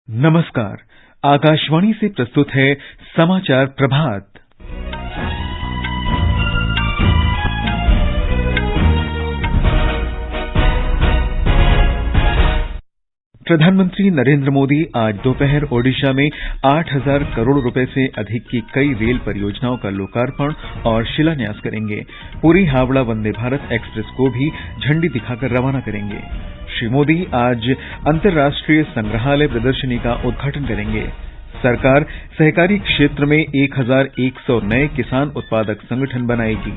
नमस्कार। आकाशवाणी से प्रस्तुत है समाचार प्रभात। प्रधानमंत्री नरेंद्र मोदी आज दोपहर ओडिशा में 8,000 करोड़ रुपए से अधिक की कई रेल परियोजनाओं का लोकार्पण और शिलान्यास करेंगे। पुरी हावड़ा वंदे भारत एक्सप्रेस को भी झंडी दिखाकर रवाना करेंगे। श्री मोदी आज अंतर्राष्ट्रीय संग्रहालय प्रदर्शनी का उद्घाटन करेंगे। सरकार सहकारी क्षेत्र में 1,100 नए किसान उत्पादक संगठन बनाएगी।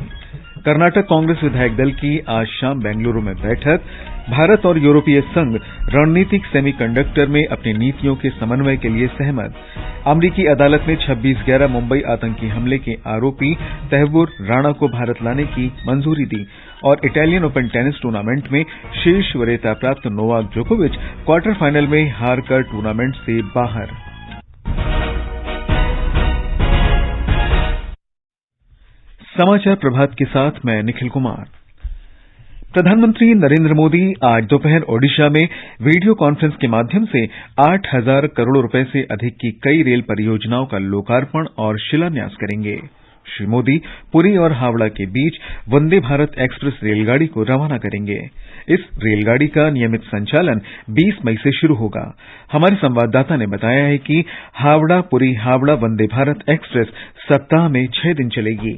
कर्नाटक कांग्रेस विधायक दल की आज शाम बेंगलुरु में बैठक। भारत और यूरोपीय संघ रणनीतिक सेमीकंडक्टर में अपनी नीतियों के समन्वय के लिए सहमत। अमरीकी अदालत ने 26/11 मुंबई आतंकी हमले के आरोपी तहव्वुर राणा को भारत लाने की मंजूरी दी। और इटालियन ओपन टेनिस टूर्नामेंट में शीर्ष वरीयता प्राप्त नोवाक जोकोविच क्वार्टर फाइनल में हारकर टूर्नामेंट से बाहर। समाचार प्रभात के साथ मैं निखिल कुमार। प्रधानमंत्री नरेंद्र मोदी आज दोपहर ओडिशा में वीडियो कॉन्फ्रेंस के माध्यम से 8,000 करोड़ रुपए से अधिक की कई रेल परियोजनाओं का लोकार्पण और शिलान्यास करेंगे। श्री मोदी पुरी और हावड़ा के बीच वंदे भारत एक्सप्रेस रेलगाड़ी को रवाना करेंगे। इस रेलगाड़ी का नियमित संचालन 20 मई से शुरू होगा। हमारे संवाददाता ने बताया है कि हावड़ा पुरी हावड़ा वंदे भारत एक्सप्रेस सप्ताह में 6 दिन चलेगी।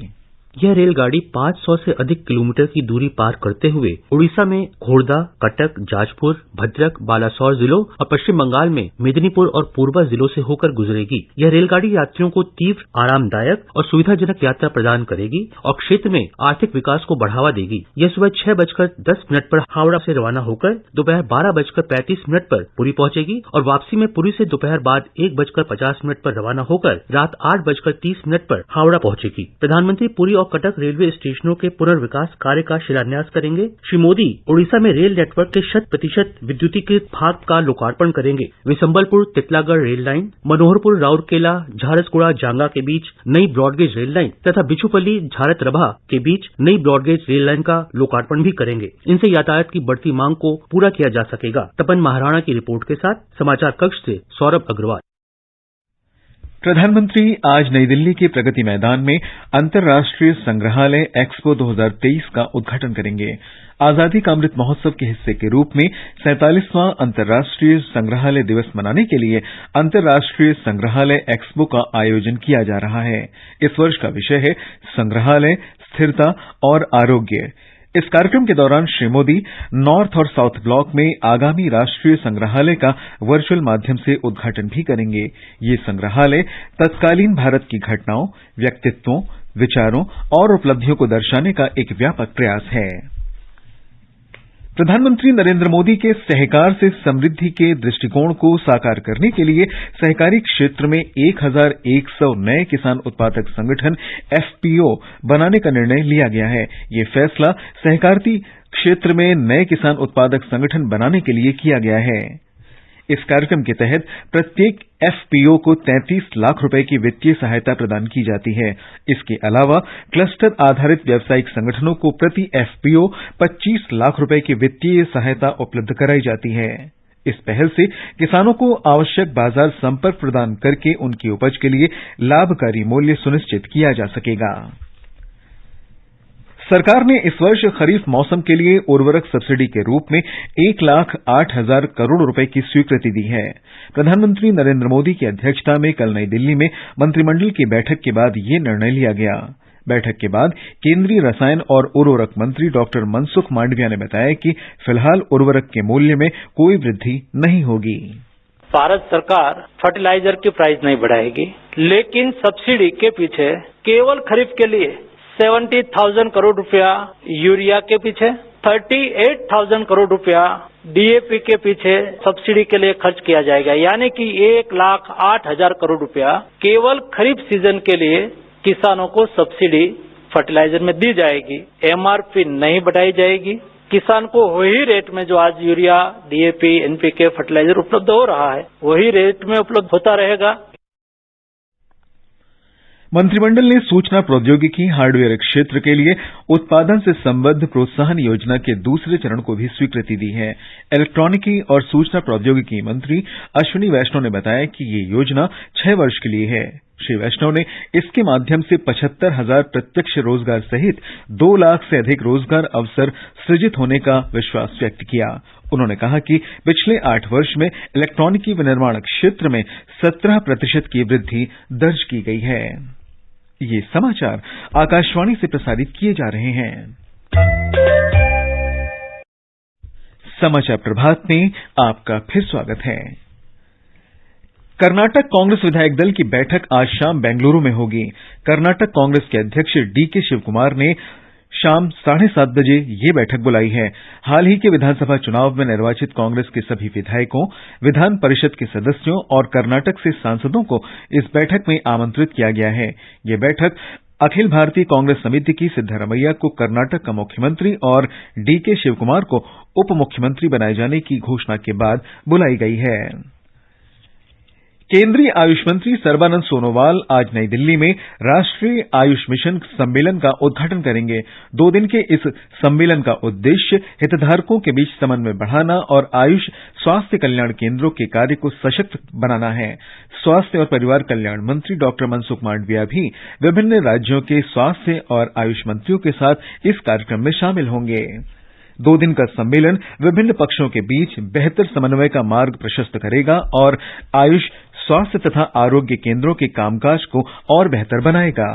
यह रेलगाड़ी 500 से अधिक किलोमीटर की दूरी पार करते हुए उड़ीसा में खोर्धा, कटक, जाजपुर, भद्रक, बालासोर जिलों और पश्चिम बंगाल में मेदिनीपुर और पूर्वा जिलों से होकर गुजरेगी। यह रेलगाड़ी यात्रियों को तीव्र, आरामदायक और सुविधाजनक यात्रा प्रदान करेगी और क्षेत्र में आर्थिक विकास को बढ़ावा देगी। यह सुबह 6:10 पर हावड़ा से रवाना होकर दोपहर 12:35 पर पुरी पहुंचेगी और वापसी में पुरी से दोपहर बाद 1:50 पर रवाना होकर रात 8:30 पर हावड़ा पहुंचेगी। प्रधानमंत्री पुरी और कटक रेलवे स्टेशनों के पुनर्विकास कार्य का शिलान्यास करेंगे। श्री मोदी ओडिशा में रेल नेटवर्क के 100% विद्युतीकृत भाग का लोकार्पण करेंगे। वे संबलपुर तितलागढ़ रेल लाइन, मनोहरपुर राउरकेला झारसगुड़ा जांगा के बीच नई ब्रॉडगेज रेल लाइन तथा बिछुपल्ली झारतरभा के बीच नई ब्रॉडगेज रेल लाइन का लोकार्पण भी करेंगे। इनसे यातायात की बढ़ती मांग को पूरा किया जा सकेगा। तपन महाराणा की रिपोर्ट के साथ समाचार कक्ष से सौरभ अग्रवाल। प्रधानमंत्री आज नई दिल्ली के प्रगति मैदान में अंतर्राष्ट्रीय संग्रहालय एक्सपो 2023 का उद्घाटन करेंगे। आजादी का अमृत महोत्सव के हिस्से के रूप में 47वां अंतर्राष्ट्रीय संग्रहालय दिवस मनाने के लिए अंतर्राष्ट्रीय संग्रहालय एक्सपो का आयोजन किया जा रहा है। इस वर्ष का विषय है संग्रहालय, स्थिरता और आरोग्य। इस कार्यक्रम के दौरान श्री मोदी नॉर्थ और साउथ ब्लॉक में आगामी राष्ट्रीय संग्रहालय का वर्चुअल माध्यम से उद्घाटन भी करेंगे। ये संग्रहालय तत्कालीन भारत की घटनाओं, व्यक्तित्वों, विचारों और उपलब्धियों को दर्शाने का एक व्यापक प्रयास है। प्रधानमंत्री नरेंद्र मोदी के सहकार से समृद्धि के दृष्टिकोण को साकार करने के लिए सहकारी क्षेत्र में 1,100 नए किसान उत्पादक संगठन एफपीओ बनाने का निर्णय लिया गया है। ये फैसला सहकारिता क्षेत्र में नए किसान उत्पादक संगठन बनाने के लिए किया गया है। इस कार्यक्रम के तहत प्रत्येक एफपीओ को 33 लाख रुपए की वित्तीय सहायता प्रदान की जाती है। इसके अलावा क्लस्टर आधारित व्यावसायिक संगठनों को प्रति एफपीओ 25 लाख रुपए की वित्तीय सहायता उपलब्ध कराई जाती है। इस पहल से किसानों को आवश्यक बाजार संपर्क प्रदान करके उनकी उपज के लिए लाभकारी मूल्य सुनिश्चित किया जा सकेगा। सरकार ने इस वर्ष खरीफ मौसम के लिए उर्वरक सब्सिडी के रूप में 1,08,000 करोड़ रुपए की स्वीकृति दी है। प्रधानमंत्री नरेंद्र मोदी की अध्यक्षता में कल नई दिल्ली में मंत्रिमंडल की बैठक के बाद ये निर्णय लिया गया। बैठक के बाद केंद्रीय रसायन और उर्वरक मंत्री डॉक्टर मनसुख मांडविया ने बताया कि फिलहाल उर्वरक के मूल्य में कोई वृद्धि नहीं होगी। भारत सरकार फर्टिलाइजर की प्राइस नहीं बढ़ाएगी, लेकिन सब्सिडी के पीछे केवल खरीफ के लिए 70,000 करोड़ रुपया यूरिया के पीछे, 38,000 करोड़ रुपया डीएपी के पीछे सब्सिडी के लिए खर्च किया जाएगा। यानी कि 1,08,000 करोड़ रुपया केवल खरीफ सीजन के लिए किसानों को सब्सिडी फर्टिलाइजर में दी जाएगी। एमआरपी नहीं बढ़ाई जाएगी। किसान को वही रेट में जो आज यूरिया, डीएपी, एनपीके फर्टिलाइजर उपलब्ध हो रहा है, वही रेट में उपलब्ध होता रहेगा। मंत्रिमंडल ने सूचना प्रौद्योगिकी हार्डवेयर क्षेत्र के लिए उत्पादन से संबद्ध प्रोत्साहन योजना के दूसरे चरण को भी स्वीकृति दी है। इलेक्ट्रॉनिकी और सूचना प्रौद्योगिकी मंत्री अश्विनी वैष्णव ने बताया कि ये योजना 6 वर्ष के लिए है। श्री वैष्णव ने इसके माध्यम से 75,000 प्रत्यक्ष रोजगार सहित 2 लाख से अधिक रोजगार अवसर सृजित होने का विश्वास व्यक्त किया। उन्होंने कहा कि पिछले 8 वर्ष में इलेक्ट्रॉनिकी विनिर्माण क्षेत्र में 17% की वृद्धि दर्ज की गई है। ये समाचार आकाशवाणी से प्रसारित किए जा रहे हैं। समाचार प्रभात में आपका फिर स्वागत है। कर्नाटक कांग्रेस विधायक दल की बैठक आज शाम बेंगलुरु में होगी। कर्नाटक कांग्रेस के अध्यक्ष डीके शिवकुमार ने शाम 7:30 बजे ये बैठक बुलाई है। हाल ही के विधानसभा चुनाव में निर्वाचित कांग्रेस के सभी विधायकों, विधान परिषद के सदस्यों और कर्नाटक से सांसदों को इस बैठक में आमंत्रित किया गया है। ये बैठक अखिल भारतीय कांग्रेस समिति की सिद्धारमैया को कर्नाटक का मुख्यमंत्री और डीके शिवकुमार को उप मुख्यमंत्री बनाए जाने की घोषणा के बाद बुलाई गई है। केंद्रीय आयुष मंत्री सर्बानंद सोनोवाल आज नई दिल्ली में राष्ट्रीय आयुष मिशन सम्मेलन का उद्घाटन करेंगे। 2 दिन के इस सम्मेलन का उद्देश्य हितधारकों के बीच समन्वय बढ़ाना और आयुष स्वास्थ्य कल्याण केंद्रों के कार्य को सशक्त बनाना है। स्वास्थ्य और परिवार कल्याण मंत्री डॉक्टर मनसुख मांडविया भी विभिन्न राज्यों के स्वास्थ्य और आयुष मंत्रियों के साथ इस कार्यक्रम में शामिल होंगे। 2 दिन का सम्मेलन विभिन्न पक्षों के बीच बेहतर समन्वय का मार्ग प्रशस्त करेगा और आयुष स्वास्थ्य तथा आरोग्य केंद्रों के कामकाज को और बेहतर बनाएगा।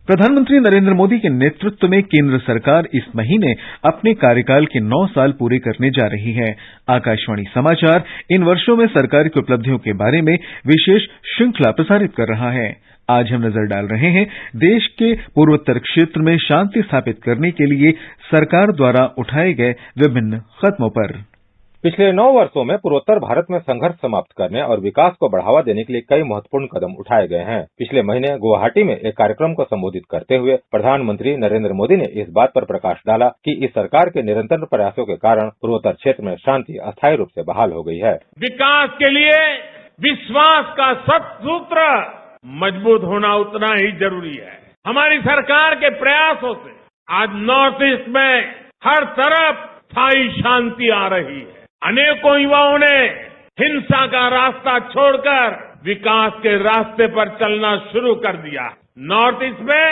प्रधानमंत्री नरेंद्र मोदी के नेतृत्व में केंद्र सरकार इस महीने अपने कार्यकाल के 9 साल पूरे करने जा रही है। आकाशवाणी समाचार इन वर्षों में सरकार की उपलब्धियों के बारे में विशेष श्रृंखला प्रसारित कर रहा है। आज हम नजर डाल रहे हैं देश के पूर्वोत्तर क्षेत्र में शांति स्थापित करने के लिए सरकार द्वारा उठाए गए विभिन्न कदमों पर। पिछले 9 वर्षों में पूर्वोत्तर भारत में संघर्ष समाप्त करने और विकास को बढ़ावा देने के लिए कई महत्वपूर्ण कदम उठाए गए हैं। पिछले महीने गुवाहाटी में एक कार्यक्रम को संबोधित करते हुए प्रधानमंत्री नरेंद्र मोदी ने इस बात पर प्रकाश डाला कि इस सरकार के निरंतर प्रयासों के कारण पूर्वोत्तर क्षेत्र में शांति अस्थायी रूप से बहाल हो गई है। विकास के लिए विश्वास का सत्सूत्र मजबूत होना उतना ही जरूरी है। हमारी सरकार के प्रयासों से आज नॉर्थ ईस्ट में हर तरफ स्थायी शांति आ रही है। अनेकों युवाओं ने हिंसा का रास्ता छोड़कर विकास के रास्ते पर चलना शुरू कर दिया। नॉर्थ ईस्ट में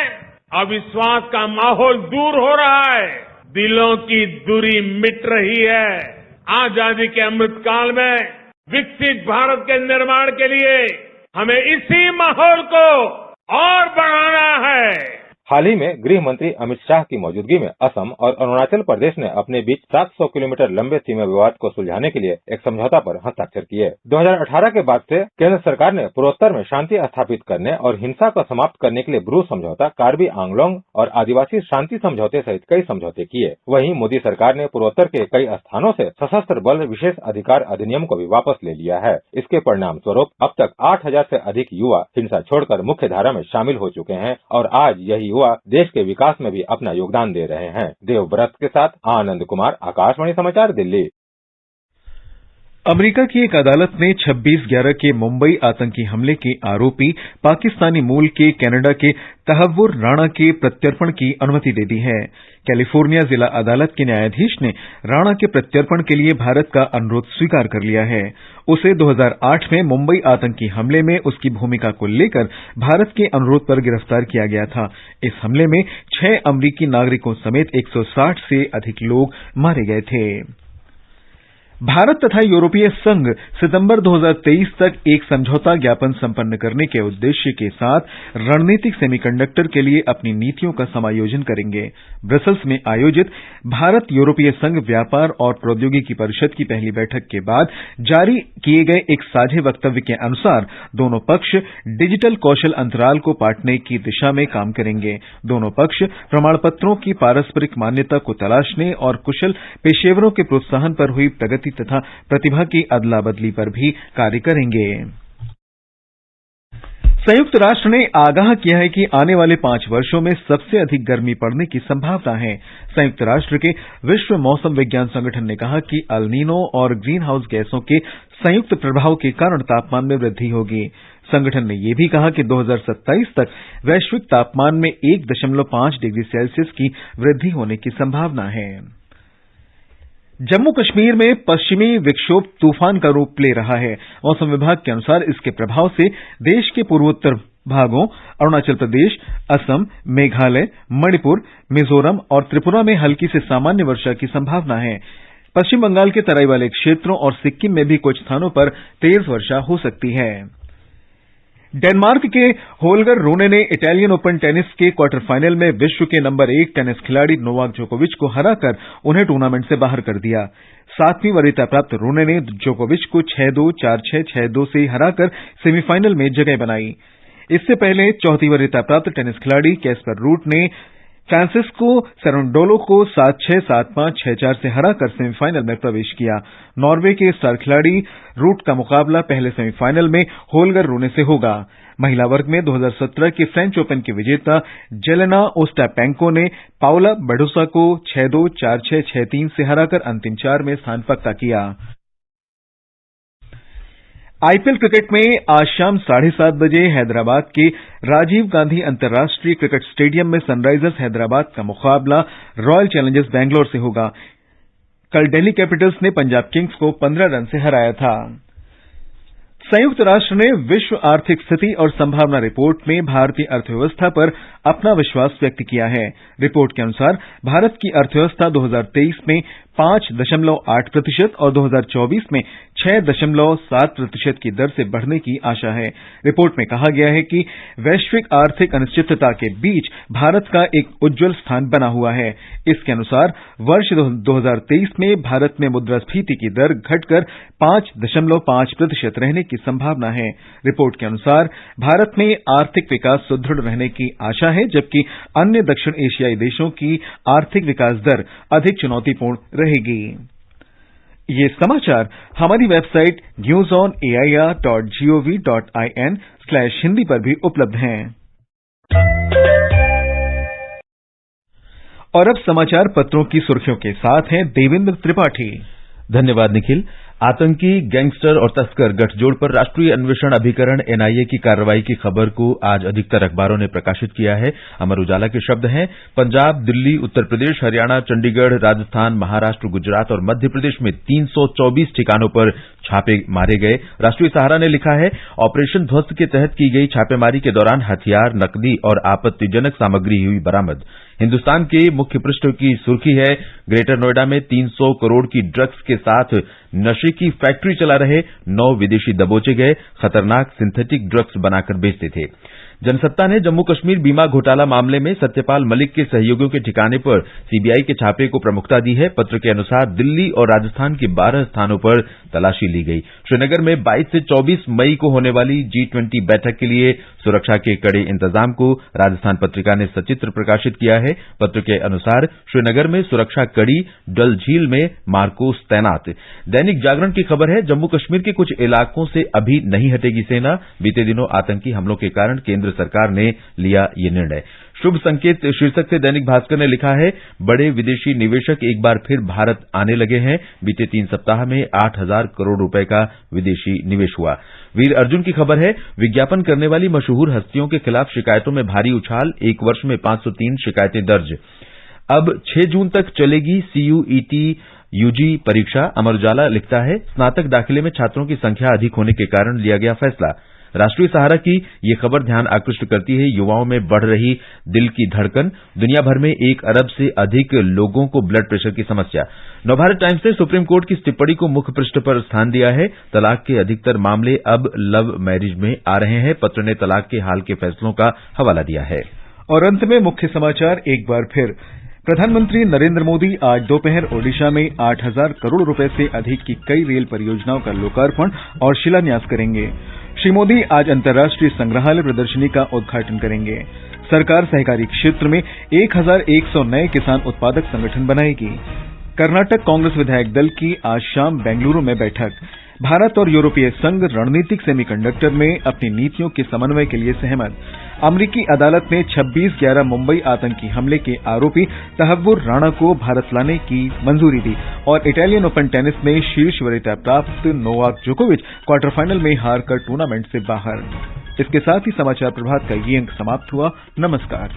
अविश्वास का माहौल दूर हो रहा है, दिलों की दूरी मिट रही है। आजादी के अमृत काल में विकसित भारत के निर्माण के लिए हमें इसी माहौल को और बढ़ाना है। हाल ही में गृह मंत्री अमित शाह की मौजूदगी में असम और अरुणाचल प्रदेश ने अपने बीच 700 किलोमीटर लंबे सीमा विवाद को सुलझाने के लिए एक समझौता पर हस्ताक्षर किए। 2018 के बाद से केंद्र सरकार ने पूर्वोत्तर में शांति स्थापित करने और हिंसा को समाप्त करने के लिए ब्रू समझौता, कार्बी आंगलोंग और आदिवासी शांति समझौते सहित कई समझौते किए। वहीं मोदी सरकार ने पूर्वोत्तर के कई स्थानों से सशस्त्र बल विशेष अधिकार अधिनियम को भी वापस ले लिया है। इसके परिणाम स्वरूप अब तक 8,000 से अधिक युवा हिंसा छोड़कर मुख्य धारा में शामिल हो चुके हैं और आज यही युवा देश के विकास में भी अपना योगदान दे रहे हैं। देवव्रत के साथ आनंद कुमार, आकाशवाणी समाचार, दिल्ली। अमेरिका की एक अदालत ने 26/11 के मुंबई आतंकी हमले के आरोपी पाकिस्तानी मूल के कनाडा के तहव्वुर राणा के प्रत्यर्पण की अनुमति दे दी है। कैलिफोर्निया जिला अदालत के न्यायाधीश ने राणा के प्रत्यर्पण के लिए भारत का अनुरोध स्वीकार कर लिया है। उसे 2008 में मुंबई आतंकी हमले में उसकी भूमिका को लेकर भारत के अनुरोध पर गिरफ्तार किया गया था। इस हमले में 6 अमरीकी नागरिकों समेत 160 से अधिक लोग मारे गए थे। भारत तथा यूरोपीय संघ सितंबर 2023 तक एक समझौता ज्ञापन संपन्न करने के उद्देश्य के साथ रणनीतिक सेमीकंडक्टर के लिए अपनी नीतियों का समायोजन करेंगे। ब्रसल्स में आयोजित भारत यूरोपीय संघ व्यापार और प्रौद्योगिकी परिषद की पहली बैठक के बाद जारी किए गए एक साझे वक्तव्य के अनुसार दोनों पक्ष डिजिटल कौशल अंतराल को पाटने की दिशा में काम करेंगे। दोनों पक्ष प्रमाण पत्रों की पारस्परिक मान्यता को तलाशने और कुशल पेशेवरों के प्रोत्साहन पर हुई प्रगति तथा प्रतिभा की अदला बदली पर भी कार्य करेंगे। संयुक्त राष्ट्र ने आगाह किया है कि आने वाले 5 वर्षों में सबसे अधिक गर्मी पड़ने की संभावना है। संयुक्त राष्ट्र के विश्व मौसम विज्ञान संगठन ने कहा कि अल नीनो और ग्रीन हाउस गैसों के संयुक्त प्रभाव के कारण तापमान में वृद्धि होगी। संगठन ने यह भी कहा कि 2027 तक वैश्विक तापमान में 1.5 डिग्री सेल्सियस की वृद्धि होने की संभावना है। जम्मू कश्मीर में पश्चिमी विक्षोभ तूफान का रूप ले रहा है। मौसम विभाग के अनुसार इसके प्रभाव से देश के पूर्वोत्तर भागों अरुणाचल प्रदेश, असम, मेघालय, मणिपुर, मिजोरम और त्रिपुरा में हल्की से सामान्य वर्षा की संभावना है। पश्चिम बंगाल के तराई वाले क्षेत्रों और सिक्किम में भी कुछ स्थानों पर तेज वर्षा हो सकती है। डेनमार्क के होल्गर रूने ने इटालियन ओपन टेनिस के क्वार्टर फाइनल में विश्व के नंबर 1 टेनिस खिलाड़ी नोवाक जोकोविच को हराकर उन्हें टूर्नामेंट से बाहर कर दिया। 7वीं वरीयता प्राप्त रूने ने जोकोविच को 6-2, 4-6, 6-2 से हराकर सेमीफाइनल में जगह बनाई। इससे पहले 4वीं वरीयता प्राप्त टेनिस खिलाड़ी कैस्पर रूट ने फ्रांसिस्को सेरेंडोलो को 7-6, 7-5, 6-4 से हराकर सेमीफाइनल में प्रवेश किया। नॉर्वे के स्टार खिलाड़ी रूट का मुकाबला पहले सेमीफाइनल में होल्गर रूने से होगा। महिला वर्ग में 2017 के फ्रेंच ओपन की विजेता जेलेना ओस्टापेंको ने पाउला बाडोसा को 6-2, 4-6, 6-3 से हराकर अंतिम 4 में स्थान पक्का किया। आईपीएल क्रिकेट में आज शाम 7:30 बजे हैदराबाद के राजीव गांधी अंतर्राष्ट्रीय क्रिकेट स्टेडियम में सनराइजर्स हैदराबाद का मुकाबला रॉयल चैलेंजर्स बैंगलोर से होगा। कल दिल्ली कैपिटल्स ने पंजाब किंग्स को 15 रन से हराया था। संयुक्त राष्ट्र ने विश्व आर्थिक स्थिति और संभावना रिपोर्ट में भारतीय अर्थव्यवस्था पर अपना विश्वास व्यक्त किया है। रिपोर्ट के अनुसार भारत की अर्थव्यवस्था 2023 में 5.8% और 2024 में 6.7% की दर से बढ़ने की आशा है। रिपोर्ट में कहा गया है कि वैश्विक आर्थिक अनिश्चितता के बीच भारत का एक उज्जवल स्थान बना हुआ है। इसके अनुसार वर्ष 2023 में भारत में मुद्रास्फीति की दर घटकर 5.5% रहने की संभावना है। रिपोर्ट के अनुसार भारत में आर्थिक विकास सुदृढ़ रहने की आशा है, जबकि अन्य दक्षिण एशियाई देशों की आर्थिक विकास दर अधिक चुनौतीपूर्ण रहेगी। ये समाचार हमारी वेबसाइट newsonair.gov.in/hindi पर भी उपलब्ध हैं। और अब समाचार पत्रों की सुर्खियों के साथ हैं देवेंद्र त्रिपाठी। धन्यवाद निखिल। आतंकी, गैंगस्टर और तस्कर गठजोड़ पर राष्ट्रीय अन्वेषण अभिकरण एनआईए की कार्रवाई की खबर को आज अधिकतर अखबारों ने प्रकाशित किया है। अमर उजाला के शब्द हैं, पंजाब, दिल्ली, उत्तर प्रदेश, हरियाणा, चंडीगढ़, राजस्थान, महाराष्ट्र, गुजरात और मध्य प्रदेश में 324 ठिकानों पर छापे मारे गए। राष्ट्रीय सहारा ने लिखा है, ऑपरेशन ध्वस्त के तहत की गई छापेमारी के दौरान हथियार, नकदी और आपत्तिजनक सामग्री हुई बरामद। हिंदुस्तान के मुख्य पृष्ठ की सुर्खी है, ग्रेटर नोएडा में 300 करोड़ की ड्रग्स के साथ नशे की फैक्ट्री चला रहे 9 विदेशी दबोचे गए, खतरनाक सिंथेटिक ड्रग्स बनाकर बेचते थे। जनसत्ता ने जम्मू कश्मीर बीमा घोटाला मामले में सत्यपाल मलिक के सहयोगियों के ठिकाने पर सीबीआई के छापे को प्रमुखता दी है। पत्र के अनुसार दिल्ली और राजस्थान के 12 स्थानों पर तलाशी ली गई। श्रीनगर में 22 से 24 मई को होने वाली G20 बैठक के लिए सुरक्षा के कड़े इंतजाम को राजस्थान पत्रिका ने सचित्र प्रकाशित किया है। पत्र के अनुसार श्रीनगर में सुरक्षा कड़ी, डल झील में मार्कोस तैनात। दैनिक जागरण की खबर है, जम्मू कश्मीर के कुछ इलाकों से अभी नहीं हटेगी सेना। बीते दिनों आतंकी हमलों के कारण केंद्र सरकार ने लिया ये निर्णय। शुभ संकेत शीर्षक से दैनिक भास्कर ने लिखा है, बड़े विदेशी निवेशक एक बार फिर भारत आने लगे हैं। बीते 3 सप्ताह में 8,000 करोड़ रुपए का विदेशी निवेश हुआ। वीर अर्जुन की खबर है, विज्ञापन करने वाली मशहूर हस्तियों के खिलाफ शिकायतों में भारी उछाल, एक वर्ष में 503 शिकायतें दर्ज। अब 6 जून तक चलेगी CUET यूजी परीक्षा। अमर उजाला लिखता है, स्नातक दाखिले में छात्रों की संख्या अधिक होने के कारण लिया गया फैसला। राष्ट्रीय सहारा की ये खबर ध्यान आकृष्ट करती है, युवाओं में बढ़ रही दिल की धड़कन, दुनिया भर में 1 अरब से अधिक लोगों को ब्लड प्रेशर की समस्या। नवभारत टाइम्स ने सुप्रीम कोर्ट की इस टिप्पणी को मुख्य पृष्ठ पर स्थान दिया है। तलाक के अधिकतर मामले अब लव मैरिज में आ रहे हैं। पत्र ने तलाक के हाल के फैसलों का हवाला दिया है। और अंत में मुख्य समाचार एक बार फिर। प्रधानमंत्री नरेंद्र मोदी आज दोपहर ओडिशा में 8,000 करोड़ रुपए से अधिक की कई रेल परियोजनाओं का लोकार्पण और शिलान्यास करेंगे। श्री मोदी आज अंतर्राष्ट्रीय संग्रहालय प्रदर्शनी का उद्घाटन करेंगे। सरकार सहकारी क्षेत्र में 1,100 नए किसान उत्पादक संगठन बनाएगी। कर्नाटक कांग्रेस विधायक दल की आज शाम बेंगलुरु में बैठक। भारत और यूरोपीय संघ रणनीतिक सेमीकंडक्टर में अपनी नीतियों के समन्वय के लिए सहमत। अमरीकी अदालत ने 26/11 मुंबई आतंकी हमले के आरोपी तहव्वुर राणा को भारत लाने की मंजूरी दी और इटालियन ओपन टेनिस में शीर्ष वरीयता प्राप्त नोवाक जोकोविच क्वार्टर फाइनल में हारकर टूर्नामेंट से बाहर। इसके साथ ही समाचार प्रभात का ये अंक समाप्त हुआ। नमस्कार।